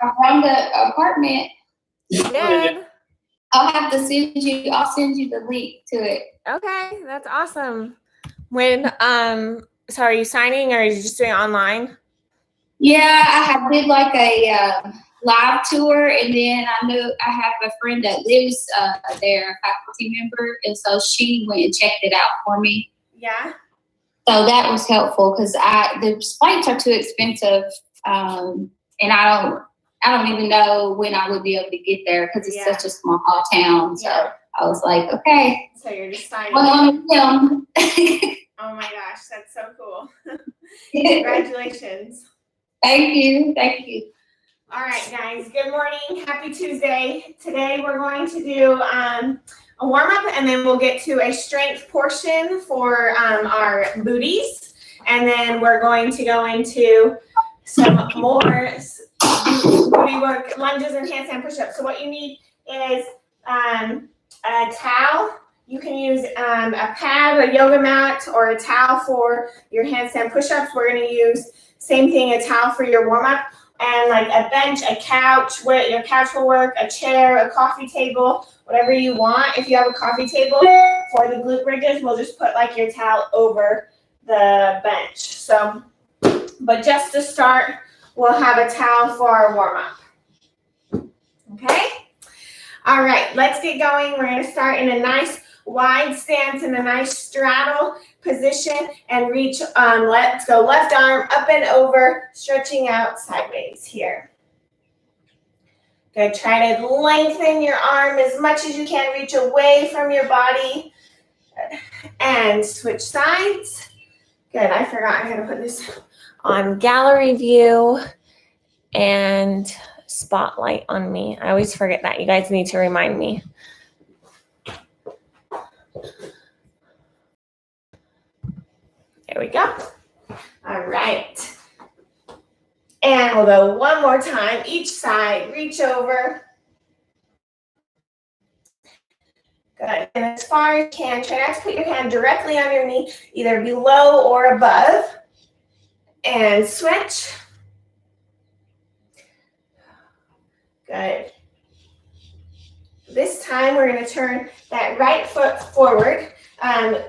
around the apartment. Good. I'll send you the link to it. Okay, that's awesome. So are you signing or are you just doing it online? Yeah, I did like a live tour, and then I have a friend that lives there, a faculty member, and so she went and checked it out for me. Yeah. So that was helpful because the flights are too expensive, and I don't even know when I would be able to get there because it's such a small town. So I was like, okay. So you're just signing. Well, oh my gosh, that's so cool. Congratulations. Thank you. All right, guys, good morning. Happy Tuesday. Today we're going to do a warm-up, and then we'll get to a strength portion for our booties. And then we're going to go into some more booty work, lunges and handstand push-ups. So what you need is a towel. You can use a pad, a yoga mat, or a towel for your handstand push-ups. We're going to use, same thing, a towel for your warm-up, and like a bench, a couch, where your couch will work, a chair, a coffee table, whatever you want. If you have a coffee table for the glute bridges, we'll just put like your towel over the bench. So, but just to start, we'll have a towel for our warm-up. Okay? All right, let's get going. We're going to start in a nice wide stance in a nice straddle position and reach, let's go left arm up and over, stretching out sideways here. Good, try to lengthen your arm as much as you can, reach away from your body. Good. And switch sides. Good, I forgot I had to put this on gallery view and spotlight on me. I always forget that. You guys need to remind me. There we go. All right. And we'll go one more time. Each side, reach over. Good. And as far as you can, try not to put your hand directly on your knee, either below or above. And switch. Good. This time we're going to turn that right foot forward.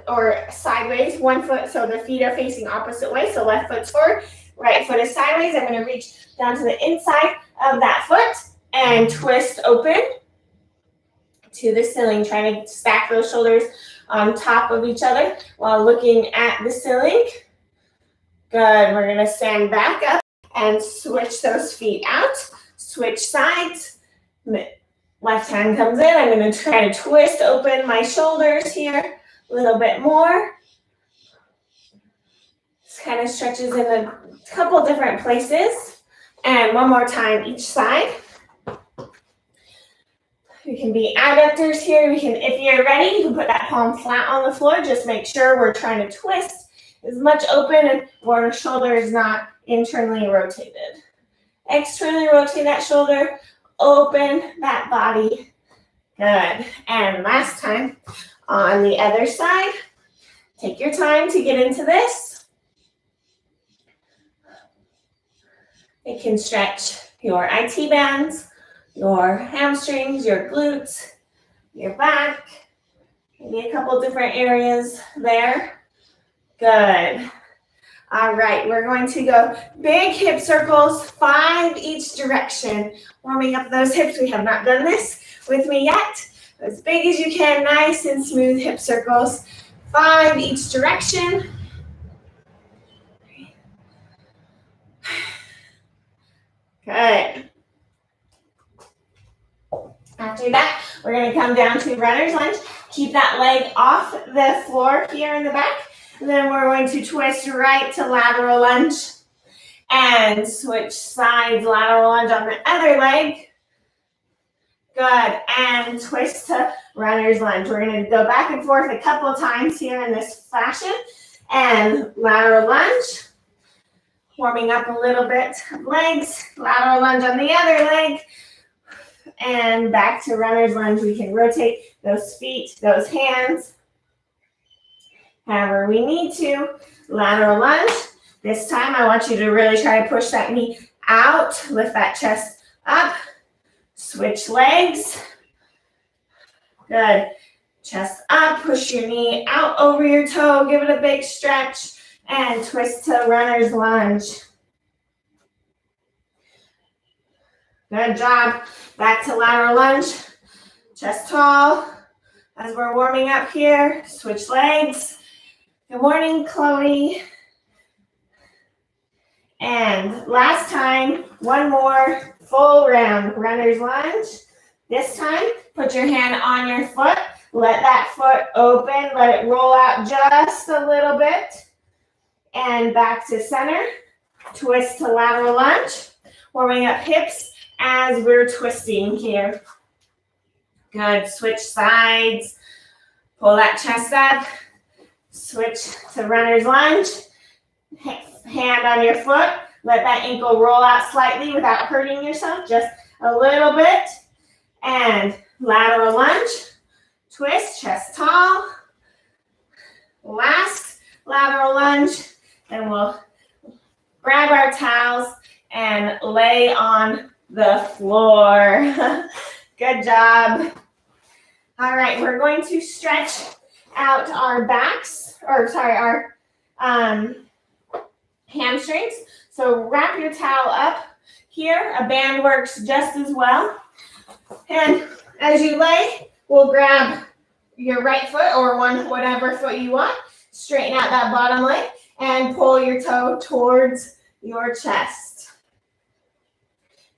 Or sideways, one foot, so the feet are facing opposite way, so left foot's forward, right foot is sideways. I'm going to reach down to the inside of that foot and twist open to the ceiling, trying to stack those shoulders on top of each other while looking at the ceiling. Good, we're going to stand back up and switch those feet out, switch sides. Left hand comes in, I'm going to try to twist open my shoulders here. A little bit more. This kind of stretches in a couple different places. And one more time each side. We can be adductors here. We can, if you're ready, you can put that palm flat on the floor. Just make sure we're trying to twist as much open and where our shoulder is not internally rotated. Externally rotate that shoulder, open that body. Good. And last time. On the other side, take your time to get into this. You can stretch your IT bands, your hamstrings, your glutes, your back, maybe a couple different areas there. Good. All right, we're going to go big hip circles, 5 each direction. Warming up those hips. We have not done this with me yet. As big as you can, nice and smooth hip circles. 5 each direction. Good. After that, we're going to come down to runner's lunge. Keep that leg off the floor here in the back. And then we're going to twist right to lateral lunge. And switch sides, lateral lunge on the other leg. Good, and twist to runner's lunge. We're going to go back and forth a couple times here in this fashion. And lateral lunge. Warming up a little bit of legs. Lateral lunge on the other leg. And back to runner's lunge. We can rotate those feet, those hands, however we need to. Lateral lunge. This time I want you to really try to push that knee out. Lift that chest up, switch legs. Good. Chest up, push your knee out over your toe, give it a big stretch, and twist to runner's lunge. Good job. Back to lateral lunge. Chest tall. As we're warming up here, switch legs. Good morning, Chloe. And last time, one more full round, runner's lunge. This time, put your hand on your foot. Let that foot open. Let it roll out just a little bit. And back to center. Twist to lateral lunge. Warming up hips as we're twisting here. Good. Switch sides. Pull that chest up. Switch to runner's lunge. Hand on your foot. Let that ankle roll out slightly without hurting yourself. Just a little bit. And lateral lunge. Twist, chest tall. Last lateral lunge. And we'll grab our towels and lay on the floor. Good job. All right, we're going to stretch out our backs, our hamstrings. So wrap your towel up here. A band works just as well. And as you lay, we'll grab your right foot or whatever foot you want. Straighten out that bottom leg and pull your toe towards your chest.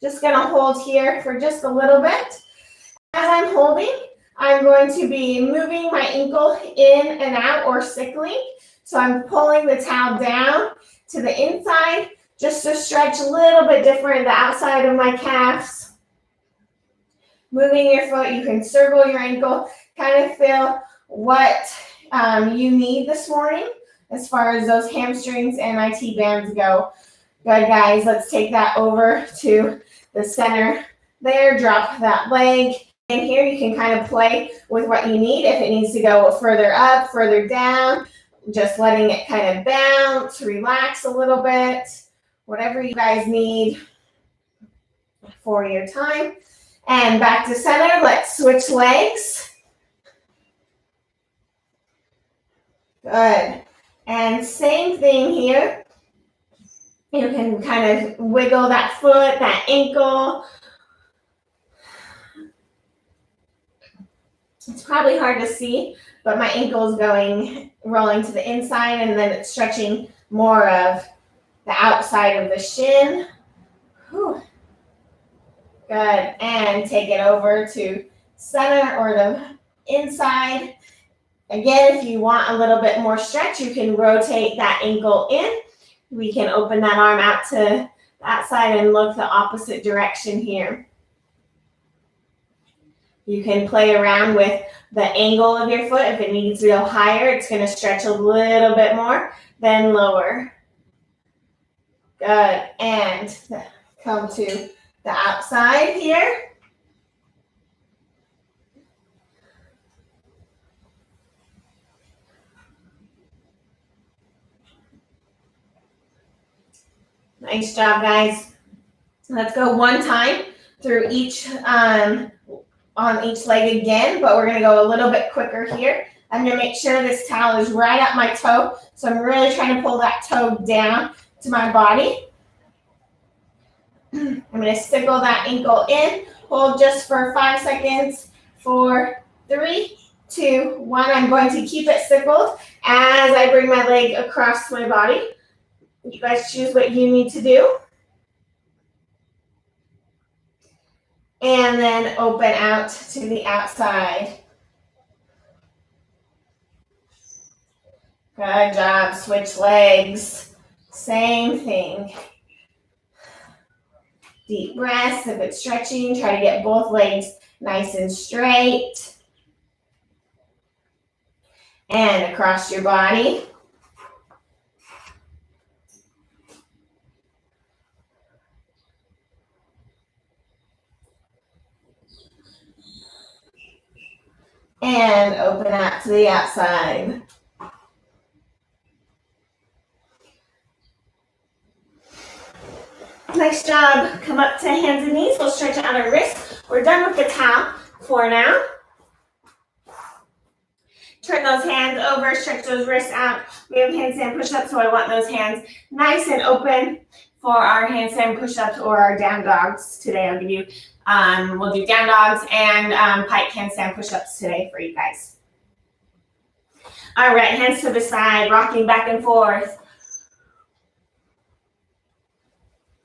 Just gonna hold here for just a little bit. As I'm holding, I'm going to be moving my ankle in and out or sickling. So I'm pulling the towel down to the inside just to stretch a little bit different, the outside of my calves. Moving your foot, you can circle your ankle, kind of feel what you need this morning as far as those hamstrings and IT bands go. Good, guys, let's take that over to the center there. Drop that leg. And here you can kind of play with what you need. If it needs to go further up, further down, just letting it kind of bounce, relax a little bit, whatever you guys need for your time. And back to center, let's switch legs. Good. And same thing here. You can kind of wiggle that foot, that ankle. It's probably hard to see, but my ankle is rolling to the inside, and then it's stretching more of the outside of the shin. Whew. Good. And take it over to center or the inside. Again, if you want a little bit more stretch, you can rotate that ankle in. We can open that arm out to that side and look the opposite direction here. You can play around with the angle of your foot. If it needs to go higher, it's going to stretch a little bit more, then lower. Good. And come to the outside here. Nice job, guys. Let's go one time through each on each leg again, but we're going to go a little bit quicker here. I'm going to make sure this towel is right at my toe, so I'm really trying to pull that toe down to my body. I'm going to sickle that ankle in, hold just for 5 seconds, 4, 3, 2, 1. I'm going to keep it sickled as I bring my leg across my body. You guys choose what you need to do. And then open out to the outside. Good job. Switch legs. Same thing. Deep breaths. If it's stretching, try to get both legs nice and straight. And across your body. And open out to the outside. Nice job. Come up to hands and knees. We'll stretch out our wrists. We're done with the towel for now. Turn those hands over, stretch those wrists out. We have handstand push-ups, so I want those hands nice and open for our handstand push-ups or our down dogs today. I'll give you, we'll do down dogs and pike handstand push-ups today for you guys. All right, hands to the side, rocking back and forth.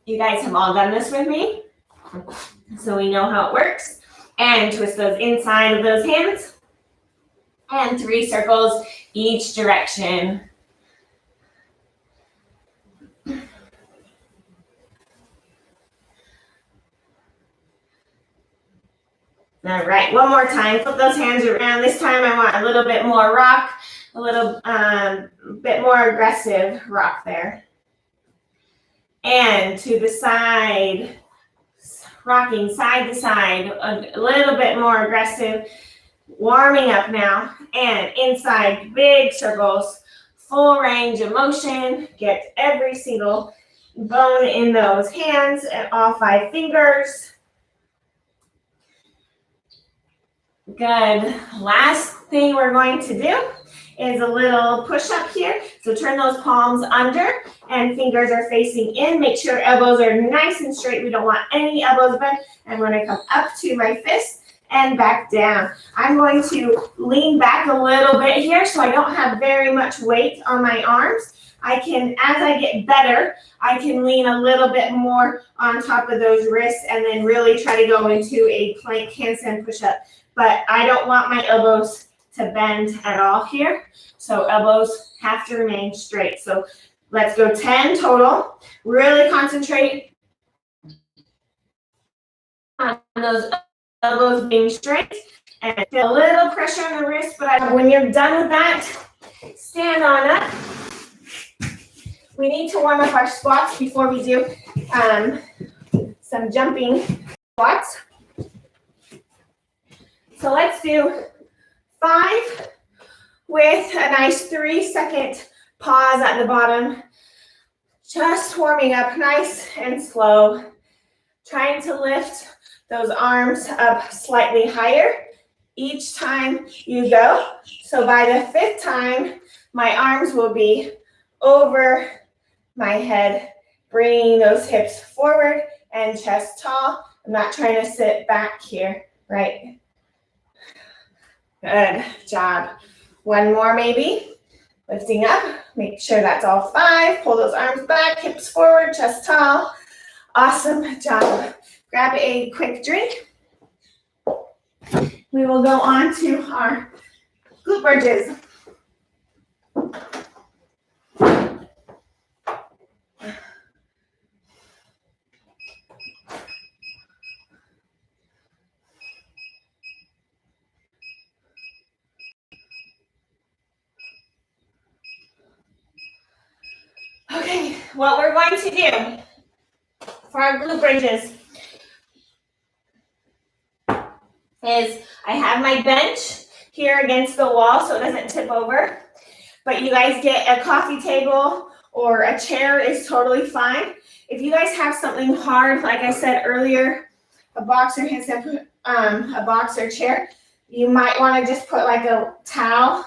You guys have all done this with me, so we know how it works. And twist those inside of those hands. And 3 circles each direction. All right, one more time. Flip those hands around. This time I want a little bit more rock, a little bit more aggressive rock there. And to the side, rocking side to side, a little bit more aggressive. Warming up now. And inside, big circles, full range of motion. Get every single bone in those hands and all 5 fingers. Good. Last thing we're going to do is a little push-up here. So turn those palms under and fingers are facing in. Make sure elbows are nice and straight. We don't want any elbows bent. I'm going to come up to my fist and back down. I'm going to lean back a little bit here so I don't have very much weight on my arms. I can, as I get better, I can lean a little bit more on top of those wrists and then really try to go into a plank handstand push-up. But I don't want my elbows to bend at all here. So elbows have to remain straight. So let's go 10 total. Really concentrate on those elbows being straight and feel a little pressure on the wrist. But when you're done with that, stand on up. We need to warm up our squats before we do some jumping squats. So let's do 5 with a nice 3-second pause at the bottom. Just warming up nice and slow. Trying to lift those arms up slightly higher each time you go. So by the 5th time, my arms will be over my head, bringing those hips forward and chest tall. I'm not trying to sit back here, right? Good job. One more maybe. Lifting up. Make sure that's all 5. Pull those arms back, hips forward, chest tall. Awesome job. Grab a quick drink. We will go on to our glute bridges. Okay, what we're going to do for our glute bridges is I have my bench here against the wall so it doesn't tip over. But you guys get a coffee table or a chair is totally fine. If you guys have something hard, like I said earlier, a box or handstand, a box or chair, you might want to just put like a towel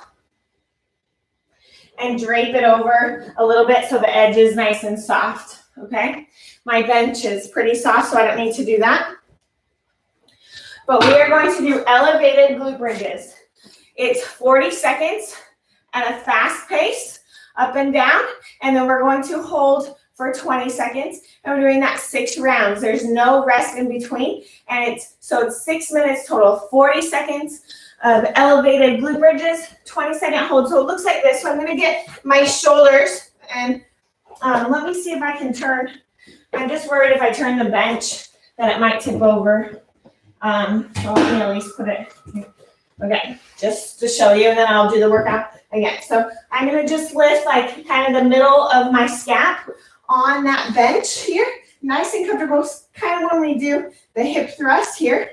and drape it over a little bit so the edge is nice and soft, okay? My bench is pretty soft, so I don't need to do that. But we are going to do elevated glute bridges. It's 40 seconds at a fast pace, up and down, and then we're going to hold for 20 seconds, and we're doing that 6 rounds. There's no rest in between, and it's 6 minutes total, 40 seconds of elevated glute bridges, 20-second hold. So it looks like this. So I'm going to get my shoulders, and let me see if I can turn. I'm just worried if I turn the bench that it might tip over. So let me at least put it here. Okay, just to show you, and then I'll do the workout again. So I'm going to just lift like kind of the middle of my scap on that bench here. Nice and comfortable, kind of when we do the hip thrust here.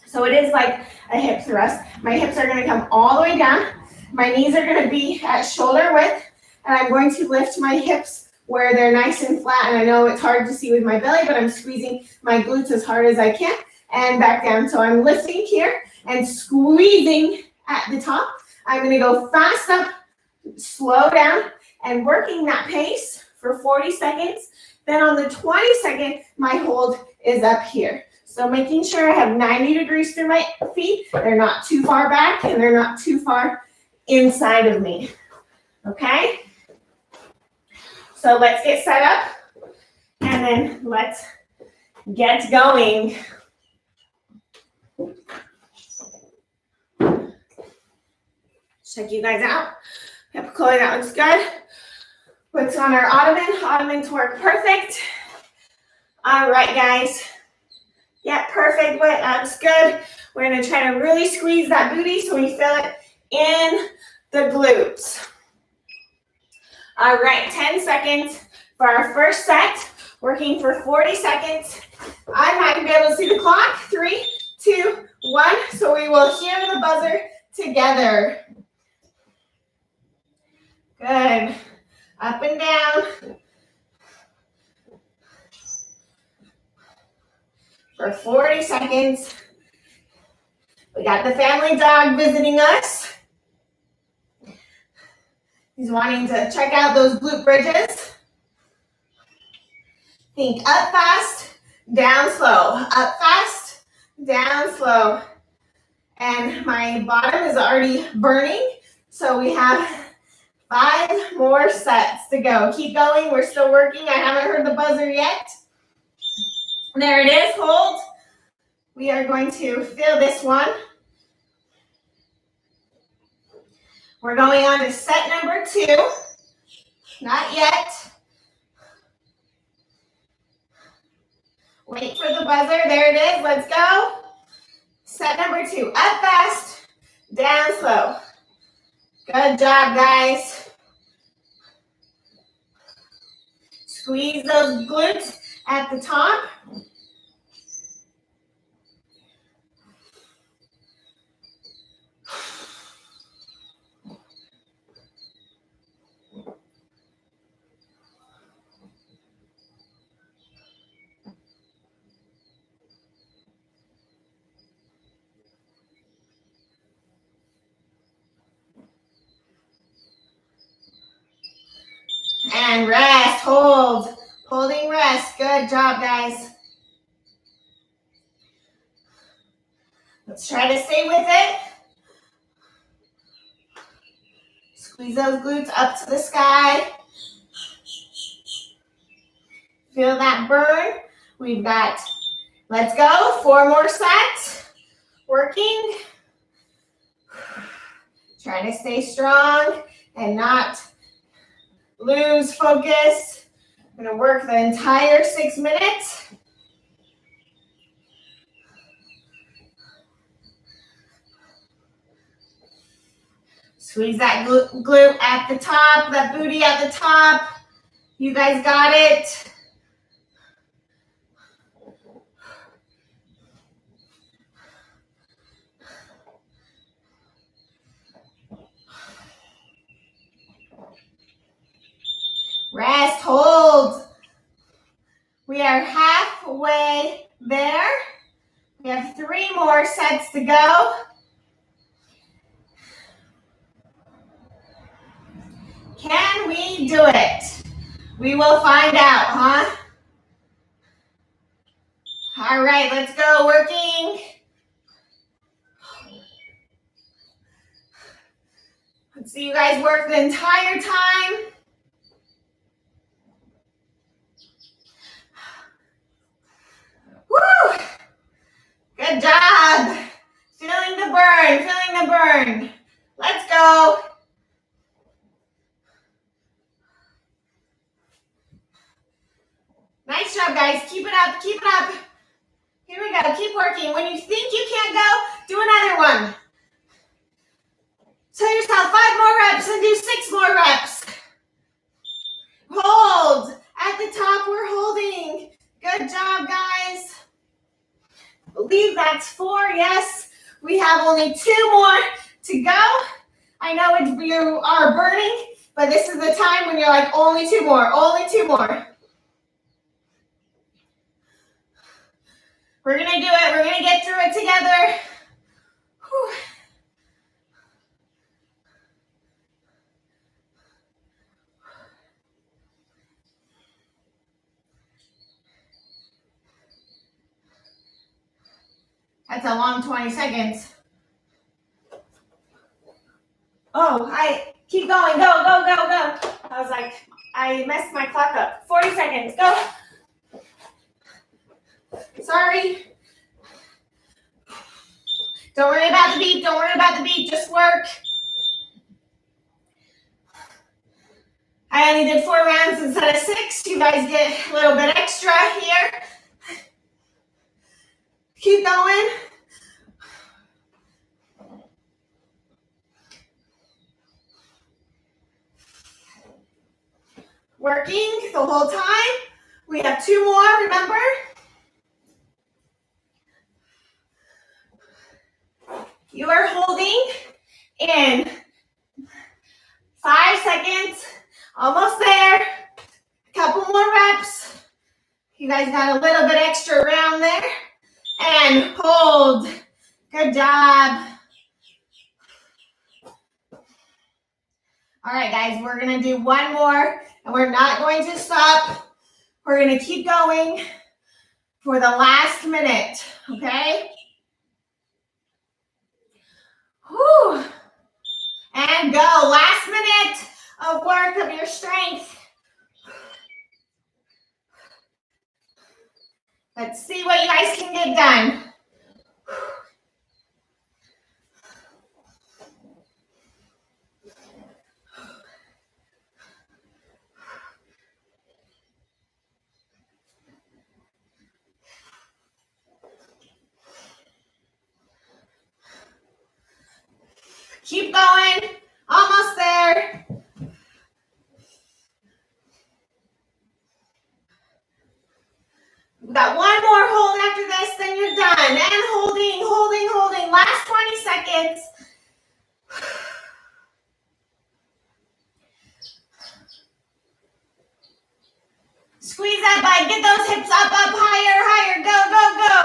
So it is like a hip thrust. My hips are going to come all the way down. My knees are going to be at shoulder width, and I'm going to lift my hips where they're nice and flat. And I know it's hard to see with my belly, but I'm squeezing my glutes as hard as I can and back down. So I'm lifting here and squeezing at the top. I'm going to go fast up, slow down, and working that pace for 40 seconds. Then on the 22nd, my hold is up here. So making sure I have 90 degrees through my feet. They're not too far back and they're not too far inside of me. Okay? So let's get set up and then let's get going. Check you guys out. Yep, Chloe, that looks good. What's on our ottoman? Ottomans work perfect. All right, guys. Yeah, perfect. That looks good. We're going to try to really squeeze that booty so we feel it in the glutes. All right, 10 seconds for our first set. Working for 40 seconds. I'm not going to be able to see the clock. 3, 2, 1. So we will hear the buzzer together. Good. Up and down. For 40 seconds. We got the family dog visiting us. He's wanting to check out those glute bridges. Think up fast, down slow. Up fast, down slow. And my bottom is already burning. So we have 5 more sets to go. Keep going. We're still working. I haven't heard the buzzer yet. There it is. Hold. We are going to feel this one. We're going on to set number 2. Not yet. Wait for the buzzer. There it is. Let's go. Set number 2. Up fast, down slow. Good job, guys. Squeeze those glutes at the top. And rest, hold, holding rest. Good job, guys. Let's try to stay with it. Squeeze those glutes up to the sky. Feel that burn. We've got, let's go, 4 more sets. Working. Trying to stay strong and not lose focus. I'm going to work the entire 6 minutes. Squeeze that glute at the top, that booty at the top. You guys got it. Rest, hold. We are halfway there. We have 3 more sets to go. Can we do it? We will find out, huh? All right, let's go. Working. Let's see you guys work the entire time. Woo! Good job. Feeling the burn, feeling the burn. Let's go. Nice job, guys. Keep it up, keep it up. Here we go, keep working. When you think you can't go, do another one. Tell yourself 5 more reps and do 6 more reps. Hold. At the top, we're holding. Good job, guys. I believe that's 4, yes. We have only 2 more to go. I know you are burning But this is the time when you're like, only 2 more, only 2 more. We're gonna do it. We're gonna get through it together. Whew. That's a long 20 seconds. Oh, I keep going. Go, go, go, go. I was like, I messed my clock up. 40 seconds. Go. Sorry. Don't worry about the beat. Don't worry about the beat. Just work. I only did 4 rounds instead of 6. You guys get a little bit extra here. Keep going. Working the whole time. We have 2 more, remember? You are holding in 5 seconds. Almost there. Couple more reps. You guys got a little bit extra round there. And hold. Good job. All right, guys, we're going to do 1 more, and we're not going to stop. We're going to keep going for the last minute, okay? Whew. And go. Last minute of work of your strength. Let's see what you guys can get done. Keep going. Almost there. We've got 1 more hold after this, then you're done. And holding, holding, holding. Last 20 seconds. Squeeze that butt. Get those hips up, up, higher, higher. Go, go,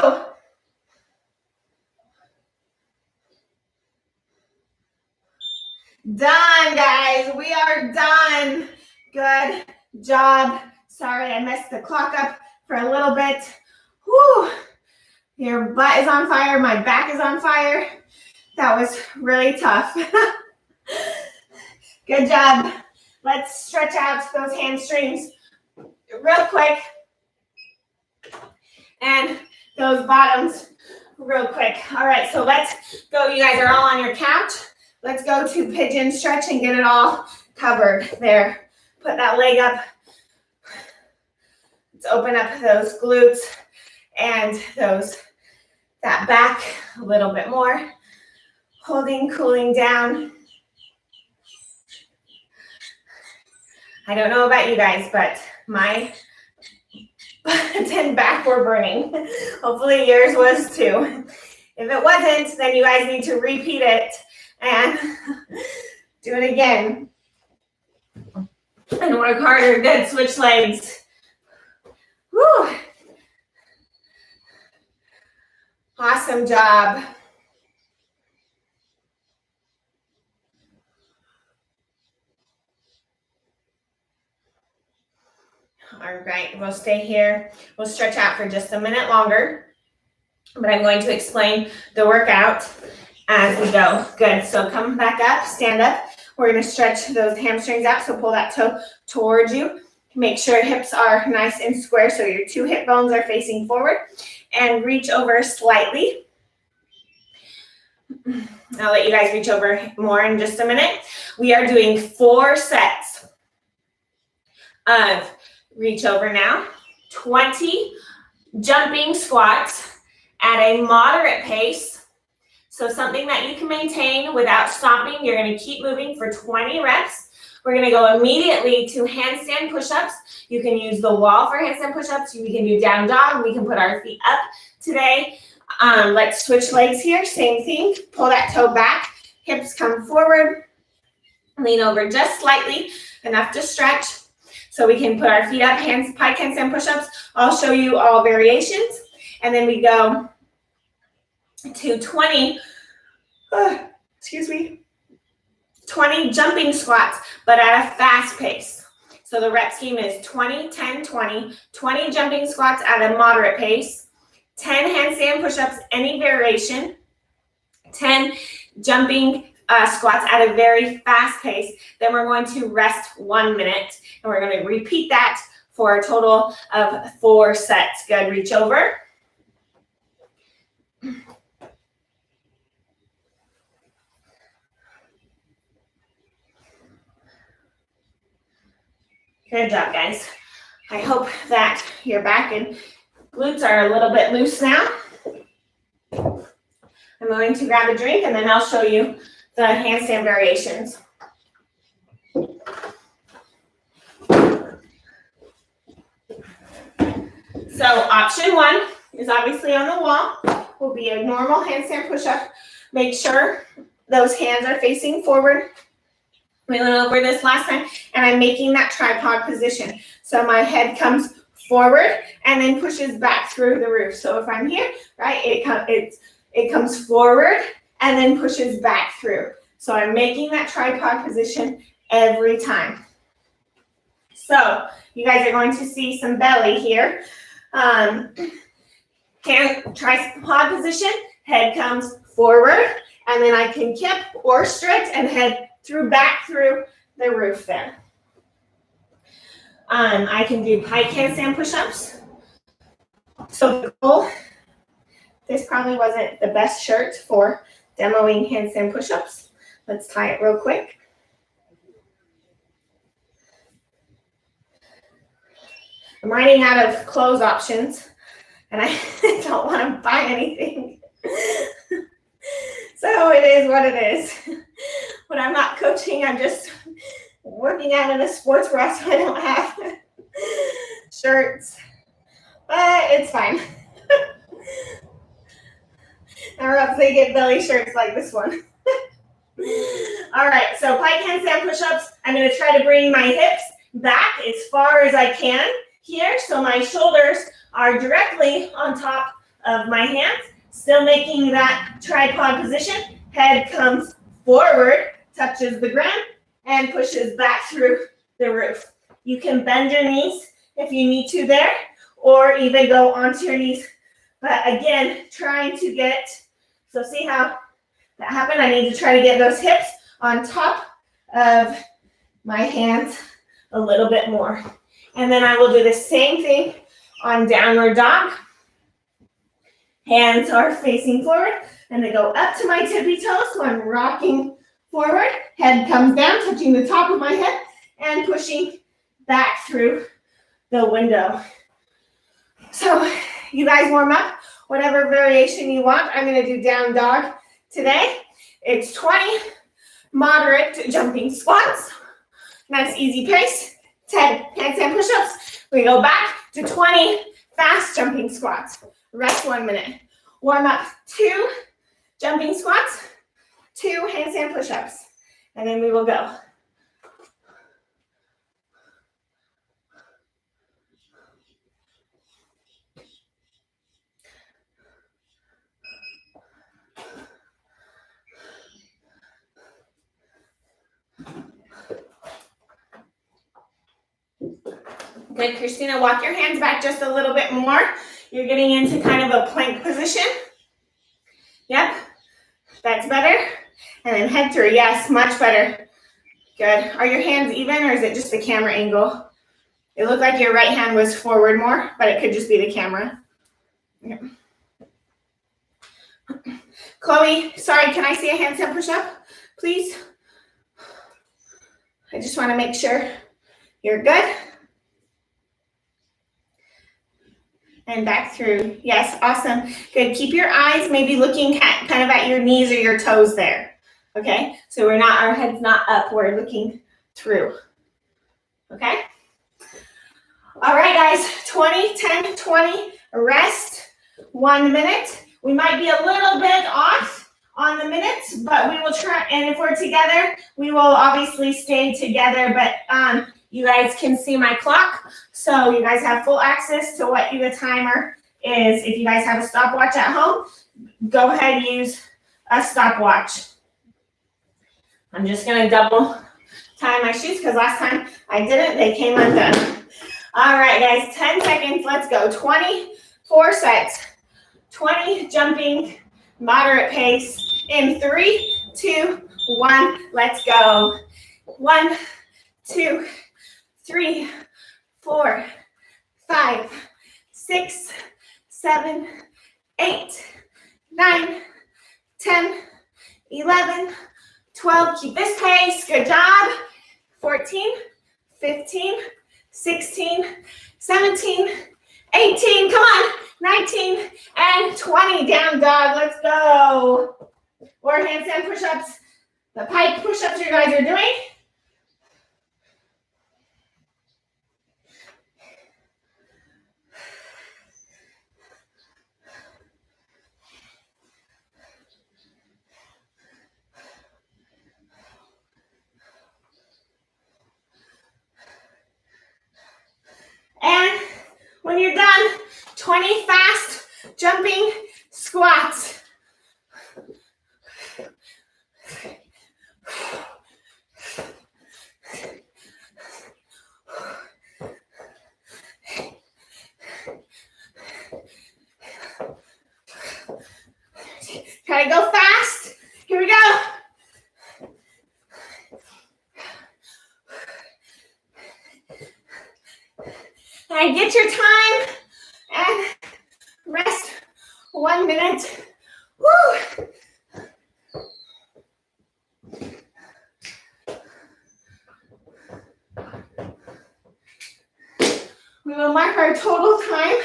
go. Done, guys. We are done. Good job. Sorry, I messed the clock up for a little bit. Whew. Your butt is on fire. My back is on fire. That was really tough. Good job. Let's stretch out those hamstrings real quick. And those bottoms real quick. All right, so let's go. You guys are all on your couch. Let's go to pigeon stretch and get it all covered there. Put that leg up. Let's open up those glutes and that back a little bit more. Holding, cooling down. I don't know about you guys, but my butt and back were burning. Hopefully yours was too. If it wasn't, then you guys need to repeat it and do it again. And work harder. Good. Switch legs. Woo. Awesome job. All right, we'll stay here. We'll stretch out for just a minute longer, but I'm going to explain the workout as we go. Good. So come back up, stand up. We're going to stretch those hamstrings out. So pull that toe towards you. Make sure hips are nice and square so your 2 hip bones are facing forward, and reach over slightly. I'll let you guys reach over more in just a minute. We are doing 4 sets of reach over now. 20 jumping squats at a moderate pace. So something that you can maintain without stopping. You're going to keep moving for 20 reps. We're going to go immediately to handstand push-ups. You can use the wall for handstand push-ups. We can do down dog. We can put our feet up today. Let's switch legs here. Same thing. Pull that toe back. Hips come forward. Lean over just slightly, enough to stretch. So we can put our feet up, pike handstand push-ups. I'll show you all variations. And then we go to 20 jumping squats, but at a fast pace. So the rep scheme is 20, 10, 20, 20 jumping squats at a moderate pace, 10 handstand push-ups, any variation, 10 jumping squats at a very fast pace. Then we're going to rest 1 minute, and we're going to repeat that for a total of 4 sets. Good, reach over. Good job, guys. I hope that your back and glutes are a little bit loose now. I'm going to grab a drink and then I'll show you the handstand variations. So option 1 is obviously on the wall. Will be a normal handstand push-up. Make sure those hands are facing forward. We went over this last time, and I'm making that tripod position. So my head comes forward and then pushes back through the roof. So if I'm here, right, it comes forward and then pushes back through. So I'm making that tripod position every time. So you guys are going to see some belly here. Tripod position, head comes forward, and then I can kip or stretch and head back through the roof there. I can do pike handstand push-ups. So the goal, this probably wasn't the best shirt for demoing handstand push-ups. Let's tie it real quick. I'm running out of clothes options, and I don't want to buy anything. So it is what it is. When I'm not coaching, I'm just working out in a sports bra, so I don't have shirts. But it's fine. Or else they get belly shirts like this one. All right, so pike handstand push-ups. I'm going to try to bring my hips back as far as I can here, so my shoulders are directly on top of my hands. Still making that tripod position. Head comes forward, touches the ground, and pushes back through the roof. You can bend your knees if you need to there, or even go onto your knees. But again, trying to get, so see how that happened? I need to try to get those hips on top of my hands a little bit more. And then I will do the same thing on downward dog. Hands are facing forward, and they go up to my tippy toes, so I'm rocking forward. Head comes down, touching the top of my head, and pushing back through the window. So you guys warm up, whatever variation you want. I'm going to do down dog today. It's 20 moderate jumping squats. Nice easy pace. 10 handstand push-ups. We go back to 20 fast jumping squats. Rest 1 minute. Warm up 2 jumping squats, 2 handstand push-ups, and then we will go. Good, Christina, walk your hands back just a little bit more. You're getting into kind of a plank position. Yep, that's better. And then head through, yes, much better. Good, are your hands even or is it just the camera angle? It looked like your right hand was forward more, but it could just be the camera. Yep. Chloe, sorry, can I see a handstand push-up, please? I just want to make sure you're good. And back through. Yes, awesome. Good. Keep your eyes maybe looking at kind of at your knees or your toes there. Okay? So our head's not up, we're looking through. Okay? All right, guys. 20, 10, 20. Rest 1 minute. We might be a little bit off on the minutes, but we will try, and if we're together, we will obviously stay together, but you guys can see my clock, so you guys have full access to what the timer is. If you guys have a stopwatch at home, go ahead and use a stopwatch. I'm just gonna double tie my shoes because last time I didn't, they came undone. All right, guys, 10 seconds, let's go. 24 sets, 20 jumping, moderate pace. In 3, 2, 1, let's go. 1, 2, 3, 4, 5, 6, 7, 8, 9, 10, 11, 12. Keep this pace. Good job. 14, 15, 16, 17, 18. Come on. 19 and 20. Down dog. Let's go. Or handstand push-ups. The pike push-ups you guys are doing. And when you're done, 20 fast jumping squats. Try to go fast. Here we go. All right, get your time and rest 1 minute. Woo! We will mark our total time,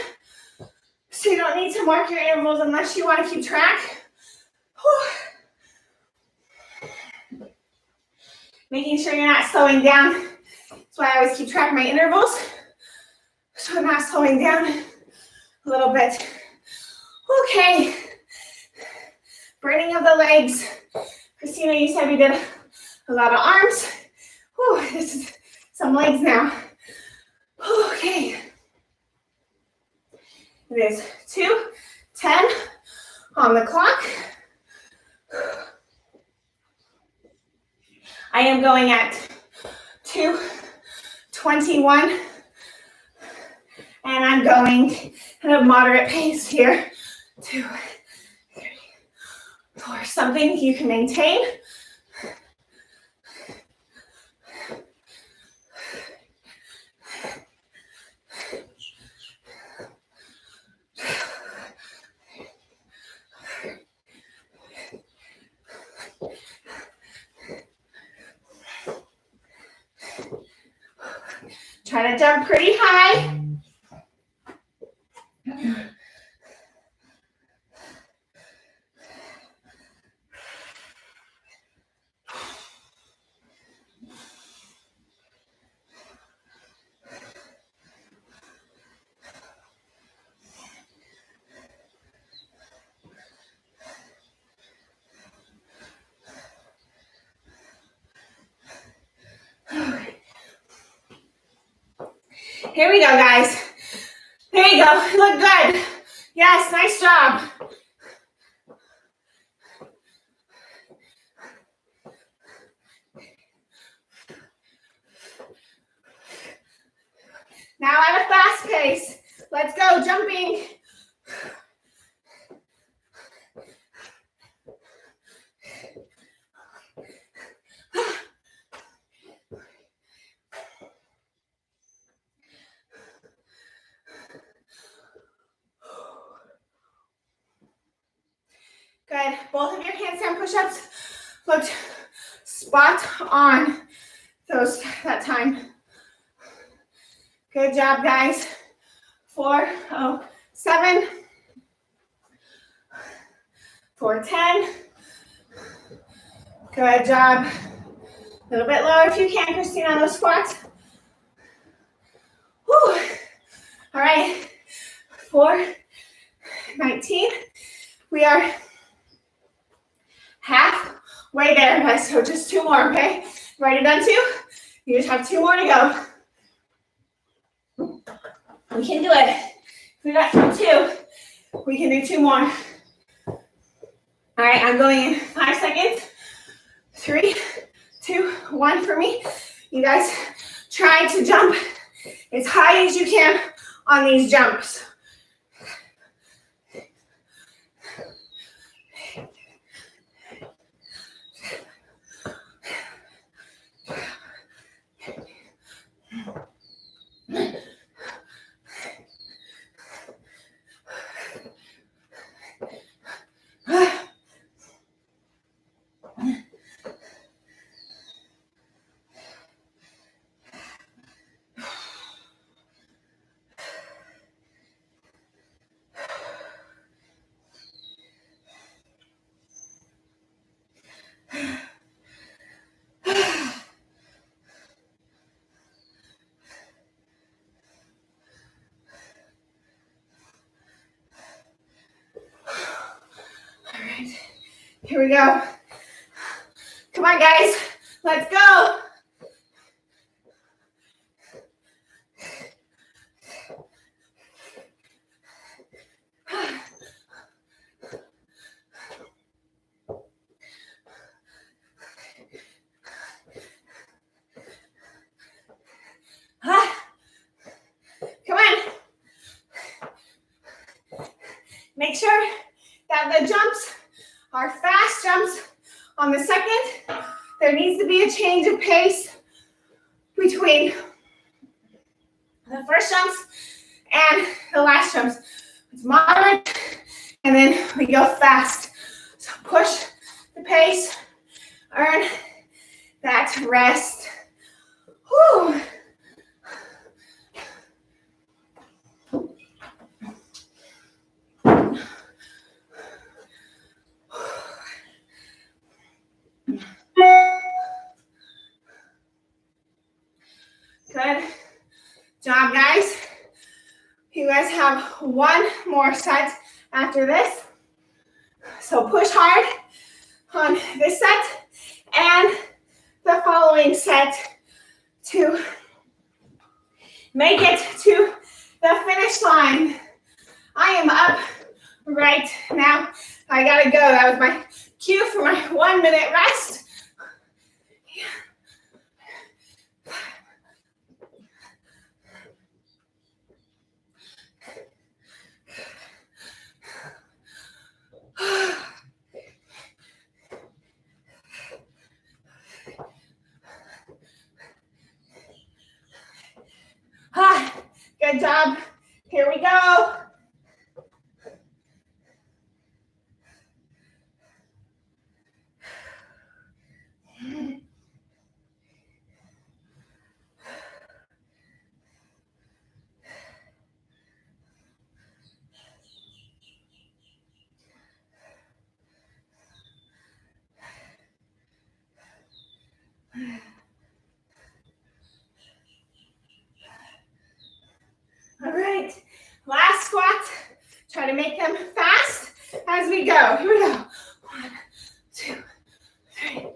so you don't need to mark your intervals unless you want to keep track. Whew. Making sure you're not slowing down. That's why I always keep track of my intervals, so I'm not slowing down a little bit. Okay. Burning of the legs. Christina, you said we did a lot of arms. Whew, this is some legs now. Okay. It is 2:10 on the clock. I am going at 2:21, and I'm going at a moderate pace here. 2, 3, 4. Something you can maintain. Try to jump pretty high. Here we go, guys. There you go. Look good. Yes, nice job. Now at a fast pace. Let's go, jumping. Good. Both of your handstand push-ups looked spot on that time. Good job, guys. 4:07. 4:10. Good job. A little bit lower if you can, Christine, on those squats. Whew. All right. 4:19. We are halfway there, guys. So just 2 more, okay? Already done 2? You just have 2 more to go. We can do it. If we got 2, we can do 2 more. All right, I'm going in 5 seconds. 3, 2, 1 for me. You guys try to jump as high as you can on these jumps. All right, here we go. Come on, guys, let's go. Come on. Make sure that the jumps are fast jumps on the second. There needs to be a change of pace between the first jumps and the last jumps. It's moderate, and then we go fast. So push the pace, earn that rest. Whew. Good job, guys. You guys have 1 more set after this. So push hard on this set and the following set to make it to the finish line. I am up right now. I gotta go. That was my cue for my 1 minute rest. Good job. Here we go. All right, last squat. Try to make them fast as we go. Here we go. 1, 2, 3.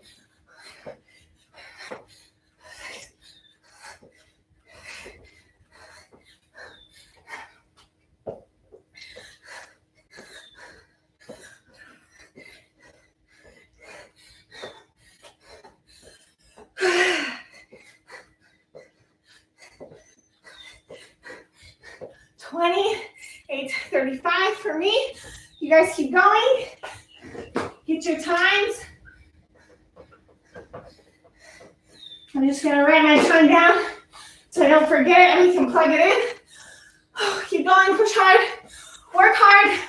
$28.35 for me. You guys keep going. Get your times. I'm just gonna write my time down so I don't forget it and we can plug it in. Keep going, push hard, work hard.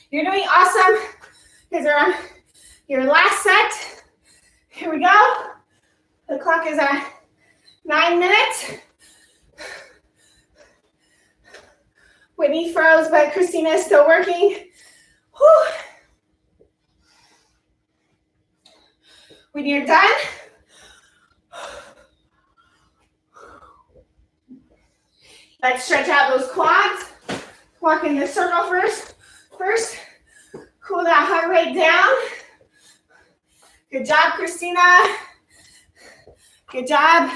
You're doing awesome. You guys are on your last set. Here we go. The clock is at 9 minutes. Whitney froze, but Christina is still working. Whew. When you're done, let's stretch out those quads. Walk in the circle first. Cool that heart rate weight down. Good job, Christina. Good job,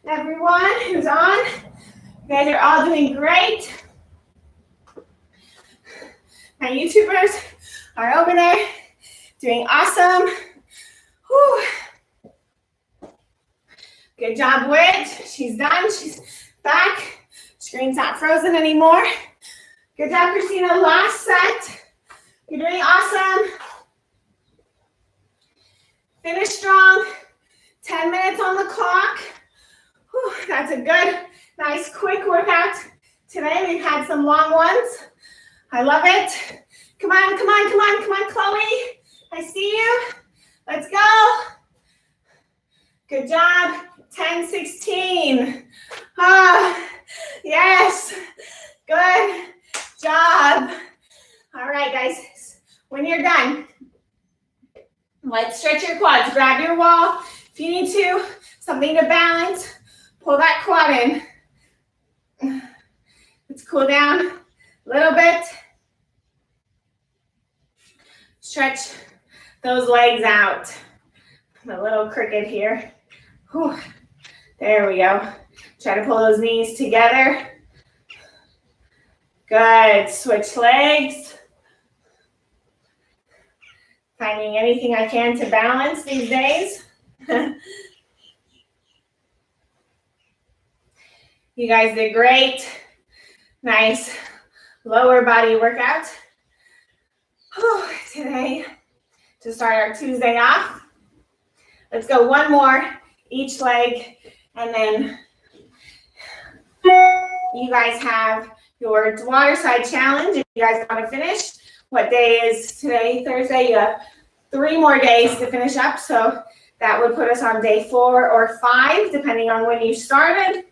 everyone who's on. You guys are all doing great. My YouTubers are over there doing awesome. Whew. Good job, Whit. She's done. She's back. Screen's not frozen anymore. Good job, Christina. Last set. You're doing awesome. Finish strong. 10 minutes on the clock. Whew, that's a good, nice, quick workout. Today we've had some long ones. I love it. Come on, come on, come on, come on, Chloe. I see you. Let's go. Good job. 10, 16. Ah, yes. Good job. All right, guys. When you're done, let's stretch your quads. Grab your wall. If you need to, something to balance, pull that quad in. Let's cool down a little bit. Stretch those legs out. A little crooked here. Whew. There we go. Try to pull those knees together. Good. Switch legs. Finding anything I can to balance these days. You guys did great. Nice lower body workout. Whew. Today, to start our Tuesday off. Let's go one more, each leg, and then you guys have your waterside challenge. If you guys want to finish, what day is today? Thursday. You have 3 more days to finish up, so that would put us on day 4 or 5, depending on when you started.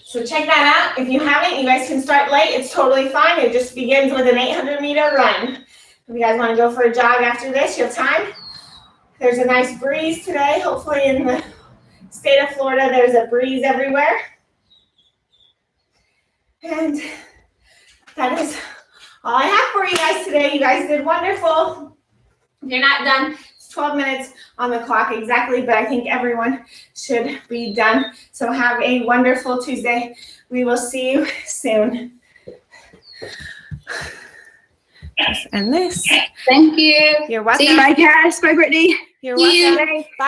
So check that out. If you haven't, you guys can start late. It's totally fine. It just begins with an 800-meter run. If you guys want to go for a jog after this, you have time. There's a nice breeze today. Hopefully in the state of Florida, there's a breeze everywhere. And that is all I have for you guys today. You guys did wonderful. If you're not done, it's 12 minutes on the clock exactly, but I think everyone should be done. So have a wonderful Tuesday. We will see you soon. And this. Thank you. You're welcome. Bye, Cass. Bye, Brittany. You're welcome. Bye.